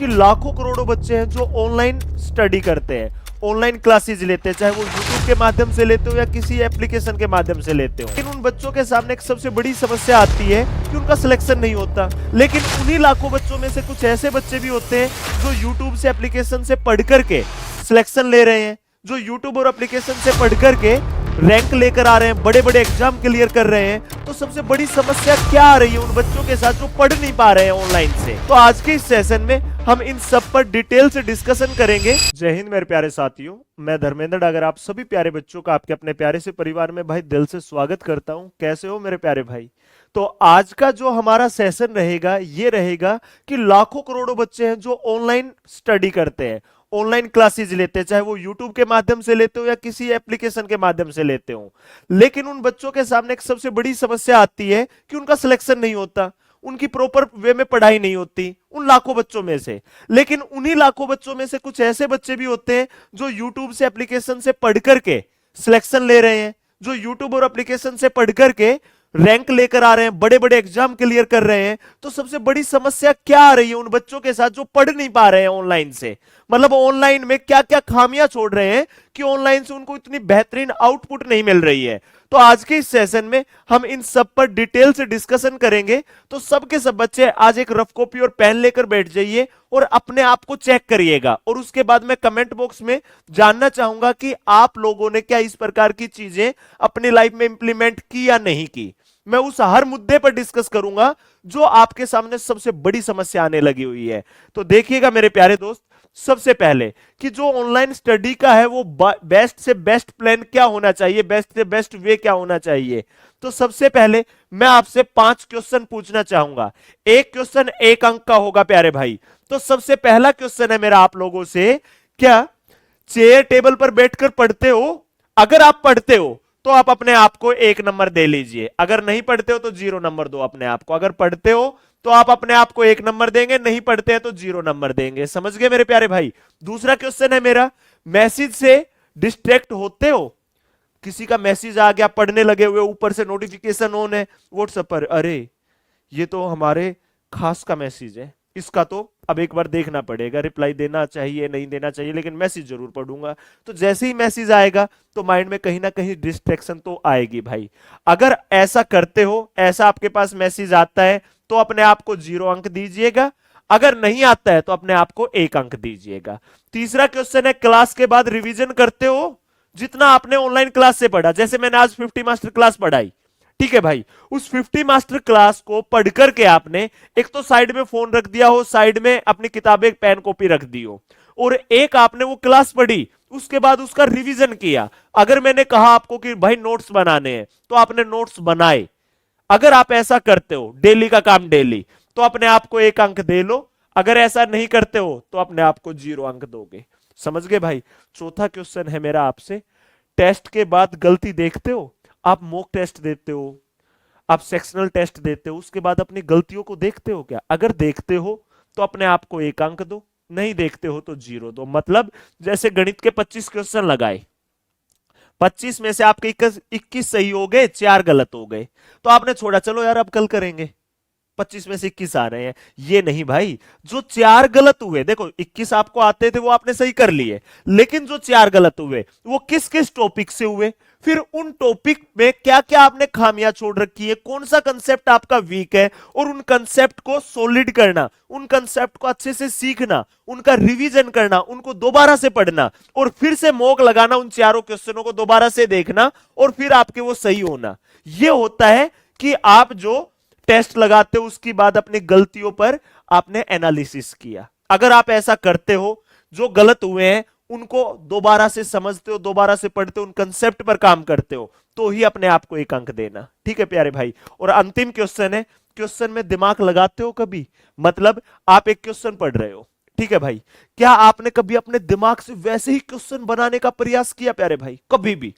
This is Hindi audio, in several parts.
कि लाखों करोड़ों बच्चे हैं जो ऑनलाइन स्टडी करते हैं, ऑनलाइन क्लासेज लेते हैं, चाहे वो यूट्यूब के माध्यम से लेते हो या किसी एप्लीकेशन के माध्यम से लेते हो। लेकिन उन बच्चों के सामने एक सबसे बड़ी समस्या आती है कि उनका सिलेक्शन नहीं होता। लेकिन उन्हीं लाखों बच्चों में से कुछ ऐसे बच्चे भी होते हैं जो यूट्यूब से एप्लीकेशन से पढ़ करके सिलेक्शन ले रहे हैं, जो यूट्यूब और एप्लीकेशन से पढ़ करके रैंक लेकर आ रहे हैं, बड़े बड़े एग्जाम क्लियर कर रहे हैं। तो सबसे बड़ी समस्या क्या आ रही है उन बच्चों के साथ जो पढ़ नहीं पा रहे हैं ऑनलाइन से? तो आज के इस सेशन में हम इन सब पर डिटेल से डिस्कशन करेंगे। जय हिंद मेरे प्यारे साथियों, मैं धर्मेंद्र डागर आप सभी प्यारे बच्चों का आपके अपने प्यारे से परिवार में भाई दिल से स्वागत करता हूं। कैसे हो मेरे प्यारे भाई? तो आज का जो हमारा सेशन रहेगा ये रहेगा कि लाखों करोड़ों बच्चे हैं जो ऑनलाइन स्टडी करते हैं, ऑनलाइन क्लासेज लेते हैं, चाहे वो यूट्यूब के माध्यम से लेते हो या किसी एप्लीकेशन के माध्यम से लेते हो। लेकिन उन बच्चों के सामने एक सबसे बड़ी समस्या आती है कि उनका सिलेक्शन नहीं होता, उनकी प्रॉपर वे में पढ़ाई नहीं होती उन लाखों बच्चों में से। लेकिन उन्हीं लाखों बच्चों में से कुछ ऐसे बच्चे भी होते हैं जो यूट्यूब से एप्लीकेशन से पढ़ करके सिलेक्शन ले रहे हैं, जो यूट्यूब और एप्लीकेशन से पढ़ करके रैंक लेकर आ रहे हैं, बड़े बड़े एग्जाम क्लियर कर रहे हैं। तो सबसे बड़ी समस्या क्या आ रही है उन बच्चों के साथ जो पढ़ नहीं पा रहे हैं ऑनलाइन से? मतलब ऑनलाइन में क्या क्या खामियां छोड़ रहे हैं कि ऑनलाइन से उनको इतनी बेहतरीन आउटपुट नहीं मिल रही है। तो आज के इस सेशन में हम इन सब पर डिटेल से डिस्कशन करेंगे। तो सब के सब बच्चे आज एक रफ कॉपी और पेन लेकर बैठ जाइए और अपने आप को चेक करिएगा। और उसके बाद मैं कमेंट बॉक्स में जानना चाहूंगा कि आप लोगों ने क्या इस प्रकार की चीजें अपनी लाइफ में इंप्लीमेंट की या नहीं की। मैं उस हर मुद्दे पर डिस्कस करूंगा जो आपके सामने सबसे बड़ी समस्या आने लगी हुई है। तो देखिएगा मेरे प्यारे दोस्त, सबसे पहले कि जो ऑनलाइन स्टडी का है वो बेस्ट से बेस्ट प्लान क्या होना चाहिए, बेस्ट से बेस्ट वे क्या होना चाहिए। तो सबसे पहले मैं आपसे 5 क्वेश्चन पूछना चाहूंगा। एक क्वेश्चन 1 अंक का होगा प्यारे भाई। तो सबसे पहला क्वेश्चन है मेरा आप लोगों से, क्या चेयर टेबल पर बैठकर पढ़ते हो? अगर आप पढ़ते हो तो आप अपने आप को 1 नंबर दे लीजिए, अगर नहीं पढ़ते हो तो 0 नंबर दो अपने आप को। अगर पढ़ते हो तो आप अपने आप को 1 नंबर देंगे, नहीं पढ़ते हैं तो 0 नंबर देंगे। समझ गए मेरे प्यारे भाई? दूसरा क्वेश्चन है मेरा, मैसेज से डिस्ट्रैक्ट होते हो? किसी का मैसेज आ गया, पढ़ने लगे हुए, ऊपर से नोटिफिकेशन ऑन है व्हाट्सएप पर, अरे ये तो हमारे खास का मैसेज है, इसका तो अब एक बार देखना पड़ेगा, रिप्लाई देना चाहिए नहीं देना चाहिए, लेकिन मैसेज जरूर पढ़ूंगा। तो जैसे ही मैसेज आएगा तो माइंड में कहीं ना कहीं डिस्ट्रैक्शन तो आएगी भाई। अगर ऐसा करते हो, ऐसा आपके पास मैसेज आता है तो अपने आप को 0 अंक दीजिएगा, अगर नहीं आता है तो अपने आप को 1 अंक दीजिएगा। तीसरा क्वेश्चन है, क्लास के बाद रिवीजन करते हो? जितना आपने ऑनलाइन क्लास से पढ़ा, जैसे मैंने आज 50 मास्टर क्लास पढ़ाई, ठीक है भाई, उस 50 मास्टर क्लास को पढ़ करके आपने एक तो साइड में फोन रख दिया हो, साइड में अपनी किताबें पेन कॉपी रख दी हो, और एक आपने वो क्लास पढ़ी, उसके बाद उसका रिवीजन किया। अगर मैंने कहा आपको कि भाई नोट्स बनाने हैं तो आपने नोट्स बनाए। अगर आप ऐसा करते हो, डेली का काम डेली, तो अपने आप को 1 अंक दे लो। अगर ऐसा नहीं करते हो तो अपने आप को 0 अंक दोगे। समझ गए भाई? चौथा क्वेश्चन है मेरा आपसे, टेस्ट के बाद गलती देखते हो? आप मॉक टेस्ट देते हो, आप सेक्शनल टेस्ट देते हो, उसके बाद अपनी गलतियों को देखते हो क्या? अगर देखते हो तो अपने आप को 1 अंक दो, नहीं देखते हो तो 0 दो। मतलब जैसे गणित के 25 क्वेश्चन लगाए, 25 में से आपके 21 सही हो गए, 4 गलत हो गए, तो आपने छोड़ा, चलो यार अब कल करेंगे, 25 में से 21 आ रहे हैं। ये नहीं भाई, जो 4 गलत हुए, देखो 21 आपको आते थे वो आपने सही कर लिए, लेकिन जो 4 गलत हुए वो किस किस टॉपिक से हुए, फिर उन टॉपिक में क्या क्या आपने खामियां छोड़ रखी है, कौन सा कंसेप्ट आपका वीक है, और उन कंसेप्ट को सॉलिड करना, उन कंसेप्ट को अच्छे से सीखना, उनका रिवीजन करना, उनको दोबारा से पढ़ना, और फिर से मॉक लगाना, उन चारों क्वेश्चनों को दोबारा से देखना, और फिर आपके वो सही होना। यह होता है कि आप जो टेस्ट लगाते हो उसके बाद अपनी गलतियों पर आपने एनालिसिस किया। अगर आप ऐसा करते हो, जो गलत हुए हैं उनको दोबारा से समझते हो, दोबारा से पढ़ते हो, उन कंसेप्ट पर काम करते हो, तो ही अपने आप को 1 अंक देना। ठीक है प्यारे भाई? और अंतिम क्वेश्चन है, क्वेश्चन में दिमाग लगाते हो कभी? मतलब आप एक क्वेश्चन पढ़ रहे हो, ठीक है भाई, क्या आपने कभी अपने दिमाग से वैसे ही क्वेश्चन बनाने का प्रयास किया प्यारे भाई? कभी भी?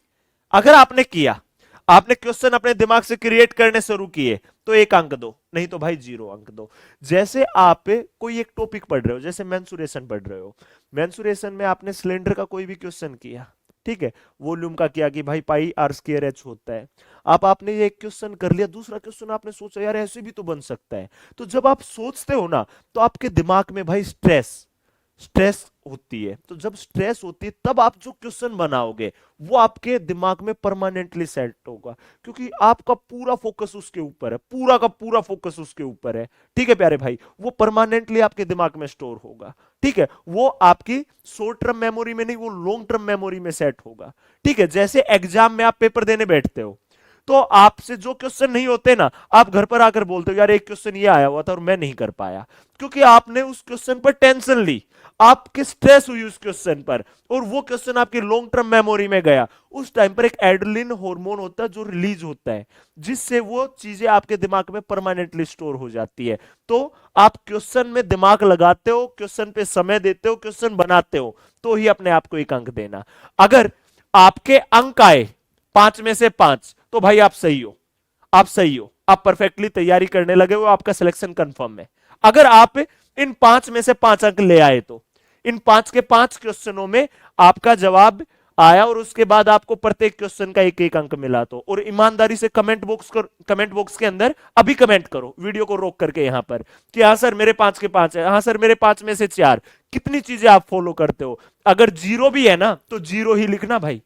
अगर आपने किया, आपने क्वेश्चन अपने दिमाग से क्रिएट करने शुरू किए, तो 1 अंक दो, नहीं तो भाई 0 अंक दो। जैसे आप कोई एक टॉपिक पढ़ रहे हो, जैसे मेंसुरेशन पढ़ रहे हो, मेंसुरेशन में आपने सिलेंडर का कोई भी क्वेश्चन किया, ठीक है, वॉल्यूम का क्या कि भाई पाई आर स्क्वायर एच होता है। आपने ये एक क्वेश्चन कर लिया, दूसरा क्वेश्चन आपने सोचा यार ऐसे भी तो बन सकता है। तो जब आप सोचते हो ना, तो आपके दिमाग में भाई स्ट्रेस स्ट्रेस होती है। तो जब स्ट्रेस होती है तब आप जो क्वेश्चन बनाओगे वो आपके दिमाग में परमानेंटली सेट होगा, क्योंकि आपका पूरा फोकस उसके ऊपर है, पूरा का पूरा फोकस उसके ऊपर है। ठीक है प्यारे भाई, वो परमानेंटली आपके दिमाग में स्टोर होगा। ठीक है, वो आपकी शॉर्ट टर्म मेमोरी में नहीं, वो लॉन्ग टर्म मेमोरी में सेट होगा। ठीक है, जैसे एग्जाम में आप पेपर देने बैठते हो, तो आपसे जो क्वेश्चन नहीं होते ना, आप घर पर आकर बोलते हो यार एक क्वेश्चन ये आया हुआ था और मैं नहीं कर पाया, क्योंकि आपने उस क्वेश्चन पर टेंशन ली, आपकी स्ट्रेस हुई उस क्वेश्चन पर, और वो क्वेश्चन आपकी लॉन्ग टर्म मेमोरी में गया। उस टाइम पर एक एड्रेनलिन हार्मोन होता है जो रिलीज होता है, जिससे वो चीजें आपके दिमाग में परमानेंटली स्टोर हो जाती है। तो आप क्वेश्चन में दिमाग लगाते हो, क्वेश्चन पे समय देते हो, क्वेश्चन बनाते हो, तो ही अपने आप को एक अंक देना। अगर आपके अंक आए 5 में से 5, तो भाई आप सही हो, आप सही हो, आप परफेक्टली तैयारी करने लगे हो, आपका सिलेक्शन कंफर्म है। अगर आप इन 5 में से 5 अंक ले आए, तो इन 5 के 5 क्वेश्चनों में आपका जवाब आया और उसके बाद आपको प्रत्येक क्वेश्चन का एक एक अंक मिला, तो और ईमानदारी से कमेंट बॉक्स के अंदर अभी कमेंट करो, वीडियो को रोक करके यहां पर, कि हाँ सर मेरे 5 के 5 है, हाँ सर मेरे 5 में से 4। कितनी चीजें आप फॉलो करते हो? अगर 0 भी है ना, तो 0 ही लिखना भाई,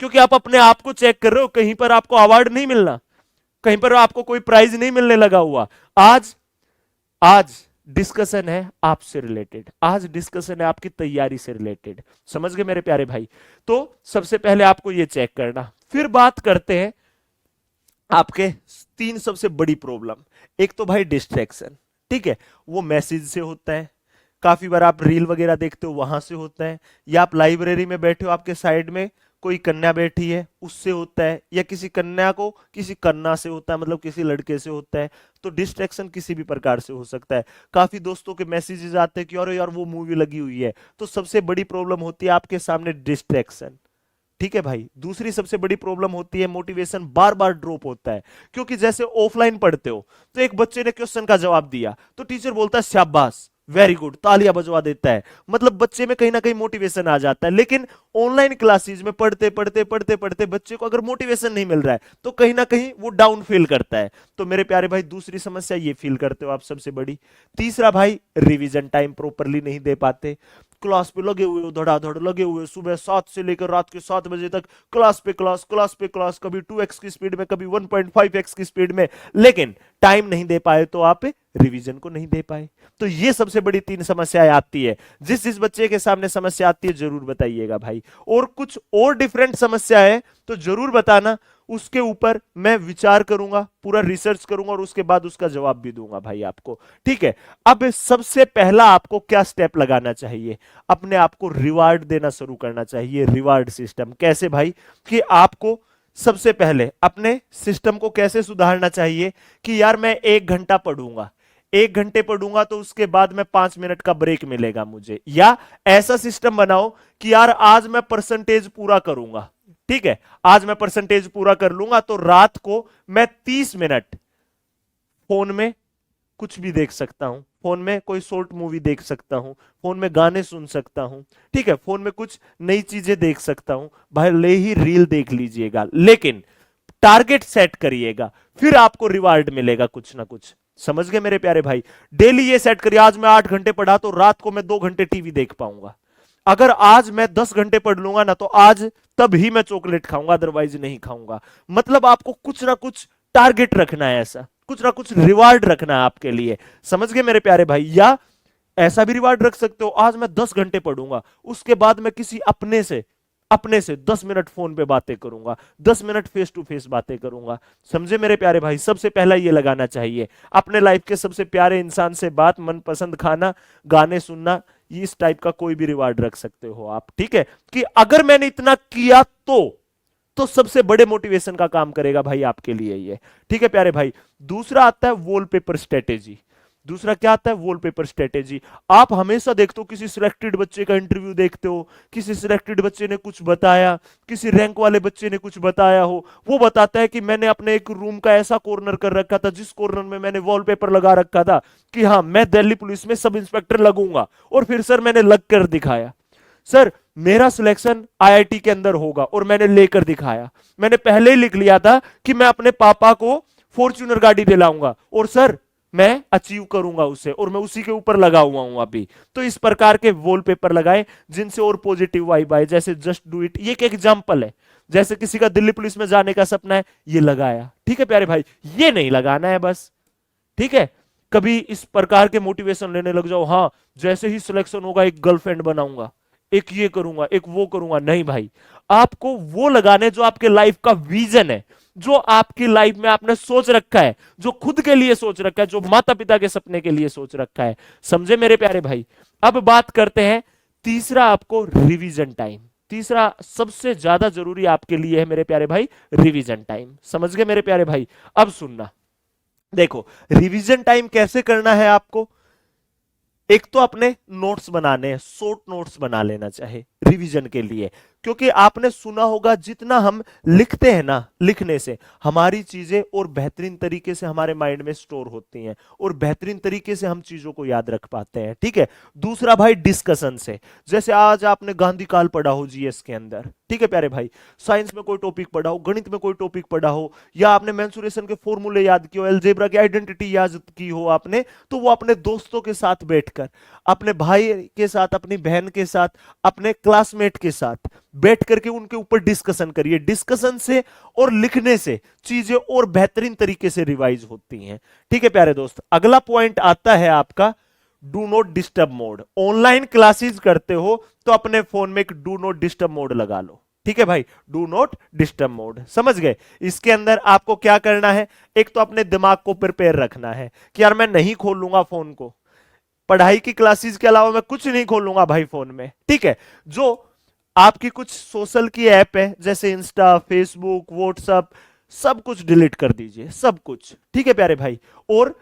क्योंकि आप अपने आप को चेक कर रहे हो, कहीं पर आपको अवार्ड नहीं मिलना, कहीं पर आपको कोई प्राइज नहीं मिलने लगा हुआ। आज आज डिस्कशन है आपसे रिलेटेड, आज डिस्कशन है आपकी तैयारी से रिलेटेड। समझ गए मेरे प्यारे भाई? तो सबसे पहले आपको ये चेक करना, फिर बात करते हैं आपके 3 सबसे बड़ी प्रॉब्लम। एक तो भाई डिस्ट्रैक्शन, ठीक है, वो मैसेज से होता है, काफी बार आप रील वगैरह देखते हो वहां से होता है, या आप लाइब्रेरी में बैठे हो, आपके साइड में कोई कन्या बैठी है उससे होता है, या किसी कन्या को किसी कन्या से होता है, मतलब किसी लड़के से होता है। तो डिस्ट्रैक्शन किसी भी प्रकार से हो सकता है। काफी दोस्तों के मैसेजेस आते हैं कि अरे यार वो मूवी लगी हुई है, तो सबसे बड़ी प्रॉब्लम होती है आपके सामने डिस्ट्रैक्शन। ठीक है भाई, दूसरी सबसे बड़ी प्रॉब्लम होती है मोटिवेशन बार बार ड्रॉप होता है, क्योंकि जैसे ऑफलाइन पढ़ते हो, तो एक बच्चे ने क्वेश्चन का जवाब दिया, तो टीचर बोलता है शाबाश, वेरी गुड, तालियां बजवा देता है, मतलब बच्चे में कहीं ना कहीं मोटिवेशन आ जाता है। लेकिन ऑनलाइन क्लासेस में पढ़ते पढ़ते पढ़ते पढ़ते बच्चे को अगर मोटिवेशन नहीं मिल रहा है, तो कहीं ना कहीं वो डाउन फील करता है। तो मेरे प्यारे भाई, दूसरी समस्या ये फील करते हो आप सबसे बड़ी। तीसरा भाई, रिवीजन टाइम प्रॉपरली नहीं दे पाते, क्लास पे लगे हुए हो, धड़ाधड़ लगे हुए, सुबह 7 से लेकर रात के 7 बजे तक क्लास पे क्लास, क्लास पे क्लास, कभी 2x की स्पीड में, कभी 1.5x की स्पीड में, लेकिन टाइम नहीं दे पाए, तो आप रिवीजन को नहीं दे पाए। तो ये सबसे बड़ी 3 समस्याएं आती है। जिस जिस बच्चे के सामने समस्या आती है जरूर बताइएगा भाई, और कुछ और डिफरेंट समस्या है तो जरूर बताना, उसके ऊपर मैं विचार करूंगा, पूरा रिसर्च करूंगा, और उसके बाद उसका जवाब भी दूंगा भाई आपको। ठीक है, अब सबसे पहला आपको क्या स्टेप लगाना चाहिए? अपने आप को रिवार्ड देना शुरू करना चाहिए। रिवार्ड सिस्टम कैसे भाई? कि आपको सबसे पहले अपने सिस्टम को कैसे सुधारना चाहिए कि यार मैं 1 घंटा पढ़ूंगा, 1 घंटे पढ़ूंगा तो उसके बाद मैं 5 मिनट का ब्रेक मिलेगा मुझे, या ऐसा सिस्टम बनाओ कि यार आज मैं परसेंटेज पूरा करूंगा। ठीक है, आज मैं परसेंटेज पूरा कर लूंगा, तो रात को मैं 30 मिनट फोन में कुछ भी देख सकता हूं, फोन में कोई शॉर्ट मूवी देख सकता हूं, फोन में गाने सुन सकता हूं, ठीक है, फोन में कुछ नई चीजें देख सकता हूं, भले ही रील देख लीजिएगा, लेकिन टारगेट सेट करिएगा, फिर आपको रिवार्ड मिलेगा कुछ ना कुछ। समझ गए मेरे प्यारे भाई? डेली ये सेट करिए, आज मैं 8 घंटे पढ़ा तो रात को मैं 2 घंटे टीवी देख पाऊंगा। अगर आज मैं 10 घंटे पढ़ लूंगा ना, तो आज तब ही मैं चॉकलेट खाऊंगा, अदरवाइज नहीं खाऊंगा। मतलब आपको कुछ ना कुछ टारगेट रखना है, ऐसा कुछ ना कुछ रिवार्ड रखना है आपके लिए। समझ गए मेरे प्यारे भाई? या ऐसा भी रिवार्ड रख सकते हो, आज मैं 10 घंटे पढ़ूंगा, उसके बाद मैं किसी अपने से 10 मिनट फोन पे बातें करूंगा, 10 मिनट फेस टू फेस बातें करूंगा। समझे मेरे प्यारे भाई? सबसे पहला ये लगाना चाहिए, अपने लाइफ के सबसे प्यारे इंसान से बात, मनपसंद खाना, गाने सुनना, इस टाइप का कोई भी रिवार्ड रख सकते हो आप। ठीक है, कि अगर मैंने इतना किया तो सबसे बड़े मोटिवेशन का काम करेगा भाई आपके लिए ये। ठीक है प्यारे भाई? दूसरा आता है वॉलपेपर स्ट्रेटेजी। दूसरा क्या आता है? Wallpaper strategy. आप हमेशा देखते हो, किसी सिलेक्टेड बच्चे का इंटरव्यू देखते हो, किसी सिलेक्टेड बच्चे ने कुछ बताया, किसी रैंक वाले बच्चे ने कुछ बताया हो, वो बताता है कि मैंने अपने एक रूम का ऐसा कॉर्नर कर रखा था, जिस कॉर्नर में मैंने वॉलपेपर लगा रखा था कि हाँ मैं दिल्ली पुलिस में सब इंस्पेक्टर लगूंगा, और फिर सर मैंने लग कर दिखाया। सर मेरा सिलेक्शन आईआईटी के अंदर होगा और मैंने लेकर दिखाया, मैंने पहले ही लिख लिया था कि मैं अपने पापा को फॉर्च्यूनर गाड़ी दिलाऊंगा और सर मैं अचीव करूंगा उसे, और मैं उसी के ऊपर लगा हुआ हूं अभी। तो इस प्रकार के वॉलपेपर लगाए जिनसे और पॉजिटिव वाइब आए, जैसे जस्ट डू इट, ये एक एग्जांपल है। जैसे किसी का दिल्ली पुलिस में जाने का सपना है, ये लगाया, ठीक है प्यारे भाई, ये नहीं लगाना है बस, ठीक है। कभी इस प्रकार के मोटिवेशन लेने लग जाओ, हाँ जैसे ही सिलेक्शन होगा एक गर्लफ्रेंड बनाऊंगा, एक ये करूंगा, एक वो करूंगा, नहीं भाई, आपको वो लगाने जो आपके लाइफ का विजन है, जो आपकी लाइफ में आपने सोच रखा है, जो खुद के लिए सोच रखा है, जो माता पिता के सपने के लिए सोच रखा है। समझे मेरे प्यारे भाई। अब बात करते हैं तीसरा, आपको रिवीजन टाइम। तीसरा सबसे ज्यादा जरूरी आपके लिए है मेरे प्यारे भाई, रिवीजन टाइम। समझ गए मेरे प्यारे भाई। अब सुनना, देखो रिवीजन टाइम कैसे करना है आपको। एक तो अपने नोट्स बनाने हैं, शॉर्ट नोट्स बना लेना चाहे रिवीजन के लिए, क्योंकि आपने सुना होगा जितना हम लिखते हैं ना, लिखने से हमारी चीजें और बेहतरीन तरीके से हमारे माइंड में स्टोर होती हैं और बेहतरीन तरीके से हम चीजों को याद रख पाते हैं, ठीक है। दूसरा भाई डिस्कशन से, जैसे आज आपने गांधी काल पढ़ा हो जीएस के अंदर, ठीक है प्यारे भाई, साइंस में कोई टॉपिक पढ़ा हो, गणित में कोई टॉपिक पढ़ा हो, या आपने मेंसुरेशन के फॉर्मूले याद किए हो, अलजेब्रा की आइडेंटिटी याद की हो आपने, तो वो अपने दोस्तों के साथ बैठकर, अपने भाई के साथ, अपनी बहन के साथ, अपने क्लासमेट के साथ बैठ करके उनके ऊपर डिस्कशन करिए। डिस्कशन से और लिखने से चीजें और बेहतरीन तरीके से रिवाइज होती हैं, ठीक है प्यारे दोस्त। अगला पॉइंट आता है आपका do not disturb mode. Online classes करते हो तो अपने फोन में एक डू नॉट डिस्टर्ब मोड लगा लो, ठीक है भाई, डू नॉट डिस्टर्ब मोड। समझ गए। इसके अंदर आपको क्या करना है, एक तो अपने दिमाग को प्रिपेयर रखना है कि यार मैं नहीं खोलूंगा फोन को, पढ़ाई की क्लासेस के अलावा मैं कुछ नहीं खोलूंगा भाई फोन में, ठीक है। जो आपकी कुछ सोशल की ऐप है जैसे इंस्टा, फेसबुक, व्हाट्सएप, सब कुछ डिलीट कर दीजिए, सब कुछ, ठीक है प्यारे भाई। और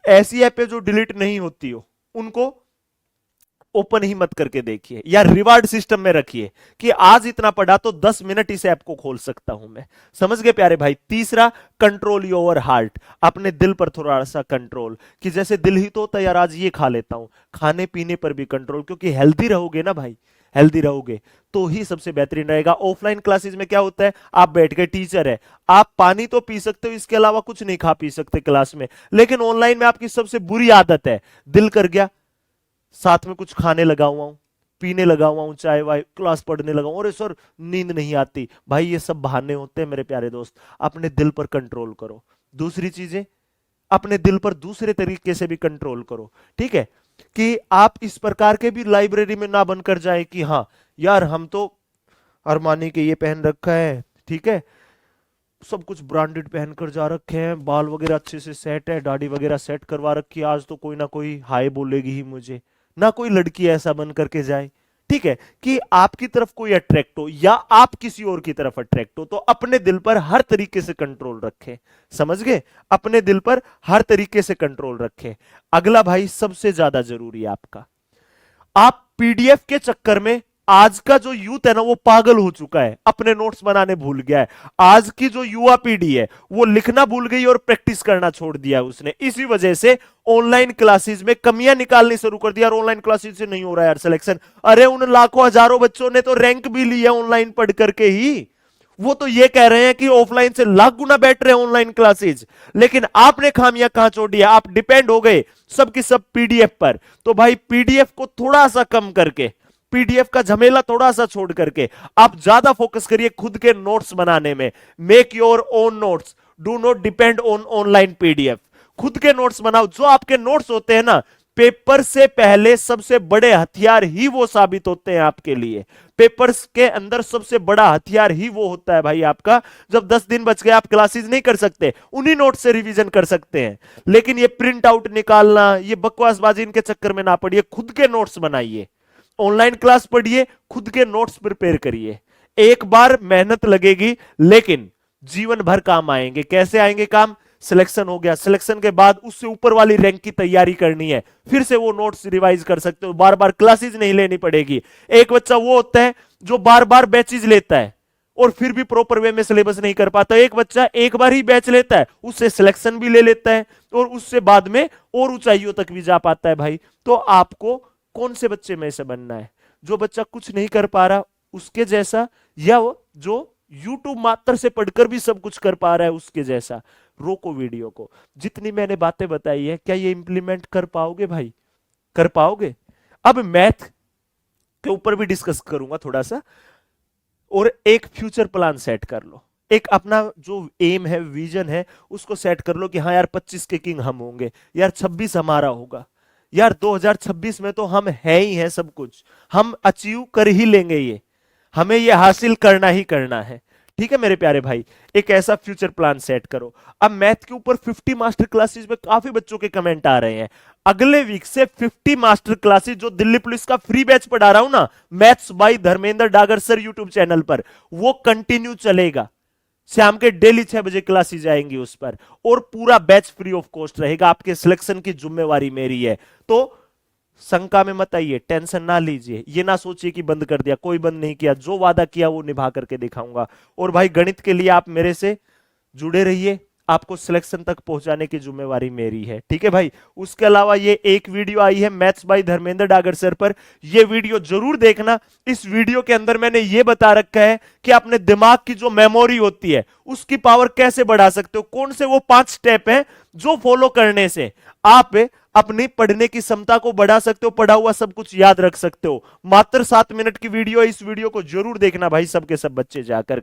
ऐसी ऐप है जो डिलीट नहीं होती हो उनको ओपन ही मत करके देखिए, या रिवार्ड सिस्टम में रखिए कि आज इतना पढ़ा तो 10 मिनट इस ऐप को खोल सकता हूं मैं। समझ गए प्यारे भाई। तीसरा, कंट्रोल योर हार्ट, अपने दिल पर थोड़ा सा कंट्रोल, कि जैसे दिल ही तो होता है यार आज ये खा लेता हूं, खाने पीने पर भी कंट्रोल, क्योंकि हेल्दी रहोगे ना भाई, हेल्दी रहोगे तो ही सबसे बेहतरीन रहेगा। ऑफलाइन क्लासेस में क्या होता है, आप बैठ के, टीचर है, आप पानी तो पी सकते हो, इसके अलावा कुछ नहीं खा पी सकते क्लास में। लेकिन ऑनलाइन में आपकी सबसे बुरी आदत है, दिल कर गया साथ में कुछ खाने लगा हुआ हूं, पीने लगा हुआ हूं, चाय वाय, क्लास पढ़ने लगा हूं, अरे सर नींद नहीं आती। भाई ये सब बहाने होते हैं मेरे प्यारे दोस्त, अपने दिल पर कंट्रोल करो। दूसरी चीजें, अपने दिल पर दूसरे तरीके से भी कंट्रोल करो, ठीक है, कि आप इस प्रकार के भी लाइब्रेरी में ना बनकर जाए कि हाँ यार हम तो अरमानी के ये पहन रखा है, ठीक है, सब कुछ ब्रांडेड पहनकर जा रखे हैं, बाल वगैरह अच्छे से सेट है, दाढ़ी वगैरह सेट करवा रखी है, आज तो कोई ना कोई हाय बोलेगी ही मुझे, ना कोई लड़की ऐसा बन करके जाए, ठीक है, कि आपकी तरफ कोई अट्रैक्ट हो या आप किसी और की तरफ अट्रैक्ट हो। तो अपने दिल पर हर तरीके से कंट्रोल रखें। समझ गए, अपने दिल पर हर तरीके से कंट्रोल रखें। अगला भाई सबसे ज्यादा जरूरी है आपका, आप पीडीएफ के चक्कर में, आज का जो यूथ है ना वो पागल हो चुका है, अपने नोट्स बनाने भूल गया है। आज की जो युवा पीढ़ी है वो लिखना भूल गई और प्रैक्टिस करना छोड़ दिया उसने। इसी वजह से ऑनलाइन क्लासेस में कमियां निकालनी शुरू कर दिया, और ऑनलाइन क्लासेस से नहीं हो रहा है यार सिलेक्शन। अरे उन लाखों हजारों बच्चों ने तो रैंक भी लिया ऑनलाइन पढ़ करके ही, वो तो ये कह रहे हैं कि ऑफलाइन से लाख गुना बेटर है ऑनलाइन क्लासेस। लेकिन आपने खामियां कहां छोड़ी है, आप डिपेंड हो गए सब की सब पीडीएफ पर। तो भाई पीडीएफ को थोड़ा सा कम करके, पीडीएफ का झमेला थोड़ा सा छोड़ करके आप ज्यादा फोकस करिए खुद के नोट्स बनाने में। Make your own notes, do not depend on online PDF. खुद के नोट्स बनाओ। जो आपके नोट्स होते हैं ना, पेपर से पहले सबसे बड़े हथियार ही वो साबित होते हैं आपके लिए। पेपर्स के अंदर सबसे बड़ा हथियार ही वो होता है भाई आपका। जब 10 दिन बच गए, आप क्लासेस नहीं कर सकते, उन्हीं नोट से रिवीजन कर सकते हैं। लेकिन ये प्रिंट आउट निकालना, ये बकवासबाजी, इनके चक्कर में ना पड़िए, खुद के नोट्स बनाइए। ऑनलाइन क्लास पढ़िए, खुद के नोट्स प्रिपेयर करिए। एक बार मेहनत लगेगी लेकिन जीवन भर काम आएंगे। कैसे आएंगे काम? सिलेक्शन हो गया, सिलेक्शन के बाद उससे ऊपर वाली रैंक की तैयारी करनी है, फिर से वो नोट्स रिवाइज कर सकते हो, बार बार क्लासेस नहीं लेनी पड़ेगी। एक बच्चा वो होता है जो बार बार बैचेज लेता है और फिर भी प्रॉपर वे में सिलेबस नहीं कर पाता। एक बच्चा एक बार ही बैच लेता है, उससे सिलेक्शन भी ले लेता है और उससे बाद में और ऊंचाइयों तक भी जा पाता है भाई। तो आपको कौन से बच्चे में से बनना है? जो बच्चा कुछ नहीं कर पा रहा उसके जैसा, या वो जो YouTube मात्र से पढ़कर भी सब कुछ कर पा रहा है उसके जैसा? रोको वीडियो को। जितनी मैंने बातें बताई है, क्या ये इंप्लीमेंट कर पाओगे भाई? कर पाओगे? अब मैथ के ऊपर भी डिस्कस करूंगा थोड़ा सा, और एक फ्यूचर प्लान सेट कर लो। एक अपना जो एम है, विजन है, उसको सेट कर लो कि हाँ यार 25 के किंग हम होंगे, यार 26 हमारा होगा, यार 2026 में तो हम है ही हैं, सब कुछ हम अचीव कर ही लेंगे, ये हमें ये हासिल करना ही करना है। ठीक है मेरे प्यारे भाई, एक ऐसा फ्यूचर प्लान सेट करो। अब मैथ के ऊपर 50 मास्टर क्लासेस में काफी बच्चों के कमेंट आ रहे हैं। अगले वीक से 50 मास्टर क्लासेस जो दिल्ली पुलिस का फ्री बैच पढ़ा रहा हूं ना, maths by Dharmendra Dagar sir YouTube channel पर, वो कंटिन्यू चलेगा। शाम के डेली 6 बजे क्लासेस आएंगी उस पर, और पूरा बैच फ्री ऑफ कॉस्ट रहेगा। आपके सिलेक्शन की जिम्मेवारी मेरी है। तो शंका में मत आइए, टेंशन ना लीजिए, ये ना सोचिए कि बंद कर दिया, कोई बंद नहीं किया। जो वादा किया वो निभा करके दिखाऊंगा। और भाई गणित के लिए आप मेरे से जुड़े रहिए, आपको सिलेक्शन तक पहुंचाने की जिम्मेवारी मेरी है। ठीक है भाई। उसके अलावा ये एक वीडियो आई है maths by Dharmendra Dagar sir पर, ये वीडियो जरूर देखना। इस वीडियो के अंदर मैंने ये बता रखा है कि अपने दिमाग की जो मेमोरी होती है उसकी पावर कैसे बढ़ा सकते हो, कौन से वो 5 स्टेप हैं जो फॉलो करने से आप अपनी पढ़ने की क्षमता को बढ़ा सकते हो, पढ़ा हुआ सब कुछ याद रख सकते हो। मात्र 7 मिनट की वीडियो है, इस वीडियो को जरूर देखना भाई, सबके सब बच्चे जाकर के।